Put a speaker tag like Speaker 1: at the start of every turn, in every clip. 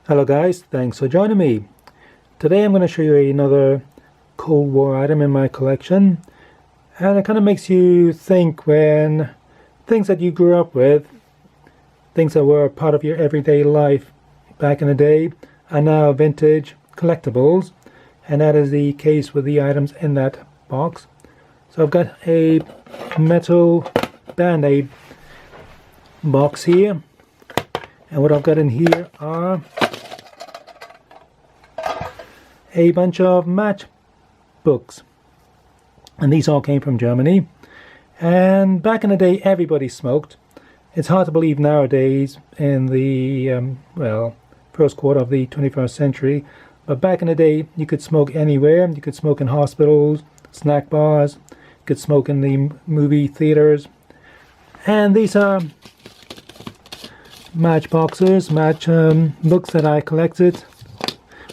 Speaker 1: Hello guys, thanks for joining me. Today I'm going to show you another Cold War item in my collection, and it kind of makes you think when things that you grew up with, things that were a part of your everyday life back in the day, are now vintage collectibles, and that is the case with the items in that box. So I've got a metal Band-Aid box here, and what I've got in here are a bunch of matchbooks, and these all came from Germany. And back in the day, everybody smoked. It's hard to believe nowadays in the first quarter of the 21st century, but back in the day you could smoke anywhere. You could smoke in hospitals, snack bars, you could smoke in the movie theaters. And these are matchboxes, books that I collected.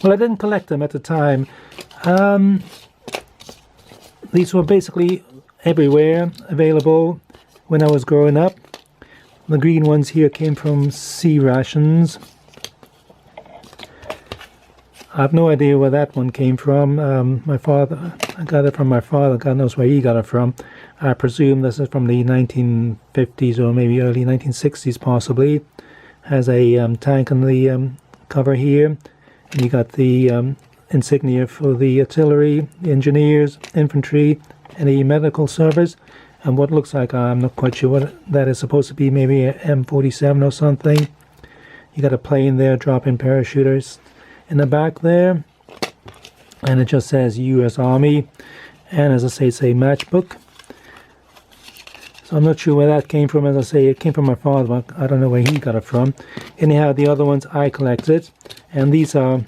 Speaker 1: Well, I didn't collect them at the time. These were basically everywhere available when I was growing up. The green ones here came from C rations. I have no idea where that one came from. My father, I got it from my father. God knows where he got it from. I presume this is from the 1950s or maybe early 1960s possibly. Has a tank on the cover here. And you got the insignia for the artillery, the engineers, infantry, and the medical service. And what looks like, I'm not quite sure what that is supposed to be, maybe an M47 or something. You got a plane there, drop-in parachuters in the back there, and it just says U.S. Army, and as I say, it's a matchbook. So I'm not sure where that came from. As I say, it came from my father, but I don't know where he got it from. Anyhow, the other ones I collected, and these are,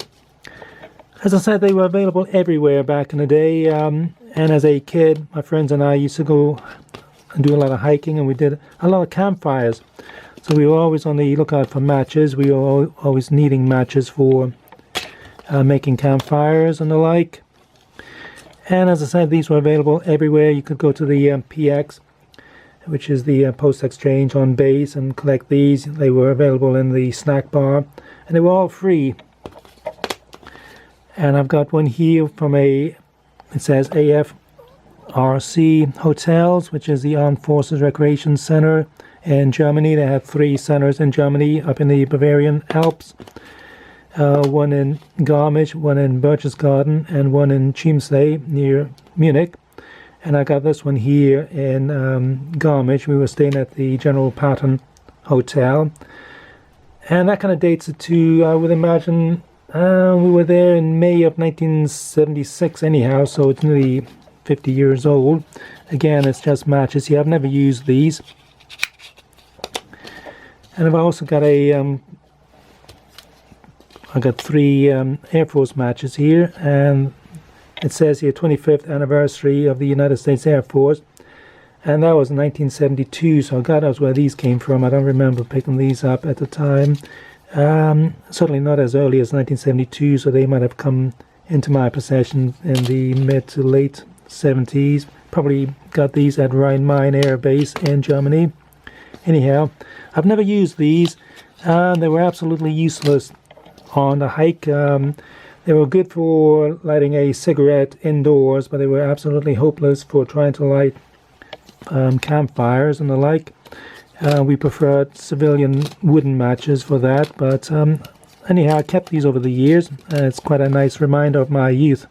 Speaker 1: as I said, they were available everywhere back in the day. And as a kid, my friends and I used to go and do a lot of hiking, and we did a lot of campfires. So we were always on the lookout for matches. We were always needing matches for making campfires and the like. And as I said, these were available everywhere. You could go to the PX, which is the post exchange on base, and collect these. They were available in the snack bar, and they were all free. And I've got one here from it says AFRC Hotels, which is the Armed Forces Recreation Center in Germany. They have 3 centers in Germany, up in the Bavarian Alps. One in Garmisch, one in Berchtesgaden, and one in Chiemsee near Munich. And I got this one here in Garmisch. We were staying at the General Patton Hotel. And that kind of dates it to, I would imagine, we were there in May of 1976 anyhow, so it's nearly 50 years old. Again, it's just matches here. I've never used these. And I've also got I got 3 Air Force matches here, and it says here 25th anniversary of the United States Air Force, and that was in 1972, so God knows where these came from. I don't remember picking these up at the time. Certainly not as early as 1972, so they might have come into my possession in the mid to late 70s. Probably got these at Rhein-Main Air Base in Germany. Anyhow, I've never used these. They were absolutely useless on the hike. They were good for lighting a cigarette indoors, but they were absolutely hopeless for trying to light campfires and the like. We preferred civilian wooden matches for that, but anyhow, I kept these over the years. It's quite a nice reminder of my youth.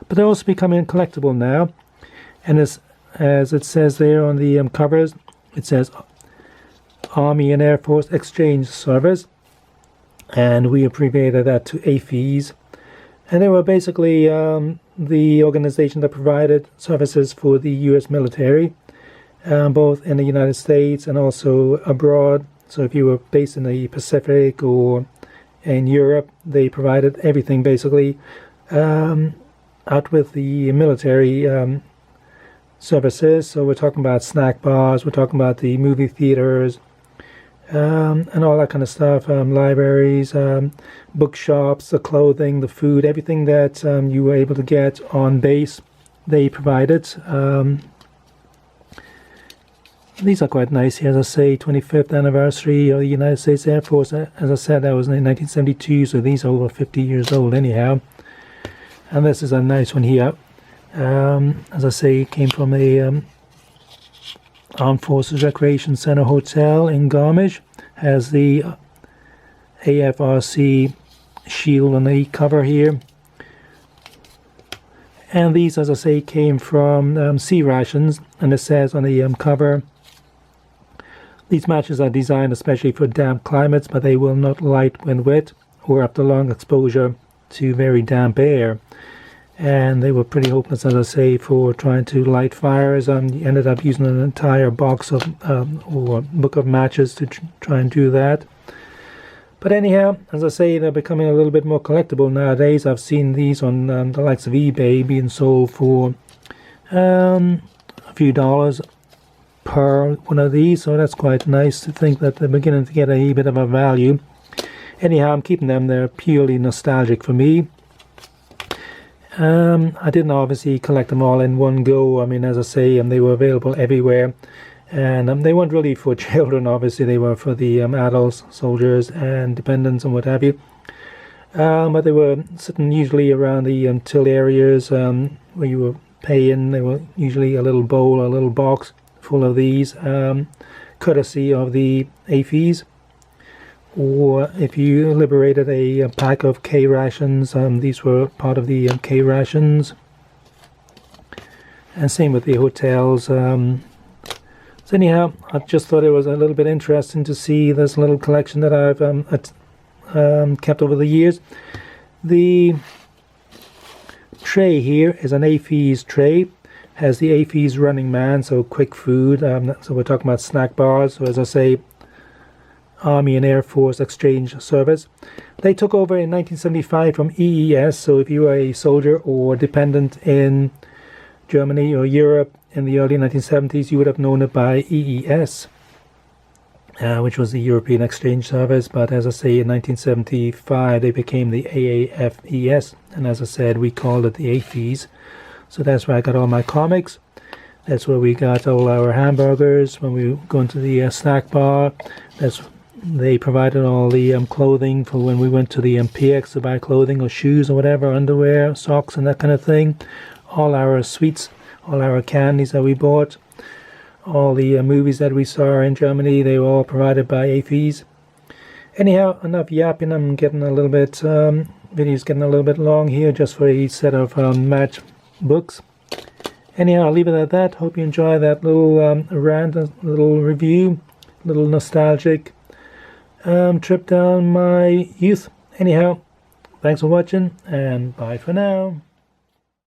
Speaker 1: But they're also becoming collectible now, and as it says there on the covers, it says Army and Air Force Exchange Service, and we abbreviated that to AFES. And they were basically the organization that provided services for the U.S. military, both in the United States and also abroad. So if you were based in the Pacific or in Europe, they provided everything basically out with the military services. So we're talking about snack bars, we're talking about the movie theaters, and all that kind of stuff, libraries, bookshops, the clothing, the food, everything that you were able to get on base, they provided. These are quite nice here, as I say, 25th anniversary of the United States Air Force. As I said, that was in 1972, so these are over 50 years old anyhow. And this is a nice one here. As I say, it came from a Armed Forces Recreation Center Hotel in Garmisch. Has the AFRC shield on the cover here. And these, as I say, came from Sea Rations, and it says on the cover, these matches are designed especially for damp climates, but they will not light when wet or after long exposure to very damp air. And they were pretty hopeless, as I say, for trying to light fires, and ended up using an entire box of or book of matches to try and do that. But anyhow, as I say, they're becoming a little bit more collectible nowadays. I've seen these on the likes of eBay being sold for a few dollars per one of these, so that's quite nice to think that they're beginning to get a bit of a value. Anyhow, I'm keeping them. They're purely nostalgic for me. I didn't obviously collect them all in one go. I mean, as I say, they were available everywhere, and they weren't really for children. Obviously, they were for the adults, soldiers, and dependents, and what have you. But they were sitting usually around the till areas where you were paying. They were usually a little bowl, a little box full of these, courtesy of the AFEs. Or if you liberated a pack of K rations, these were part of the K rations. And same with the hotels. So anyhow, I just thought it was a little bit interesting to see this little collection that I've kept over the years. The tray here is an AFES tray. Has the AFES Running Man, so quick food. So we're talking about snack bars. So as I say, Army and Air Force Exchange Service. They took over in 1975 from EES. So if you were a soldier or dependent in Germany or Europe in the early 1970s, you would have known it by EES, which was the European Exchange Service. But as I say, in 1975 they became the AAFES, and as I said, we called it the AFES. So that's where I got all my comics. That's where we got all our hamburgers when we go into the snack bar. They provided all the clothing for when we went to the PX to buy clothing or shoes or whatever, underwear, socks, and that kind of thing. All our sweets, all our candies that we bought, all the movies that we saw in Germany, they were all provided by AFES. Anyhow, enough yapping. I'm getting a little bit, video's getting a little bit long here just for a set of match books. Anyhow, I'll leave it at that. Hope you enjoy that little rant, a little review, little nostalgic trip down my youth. Anyhow, thanks for watching, and bye for now.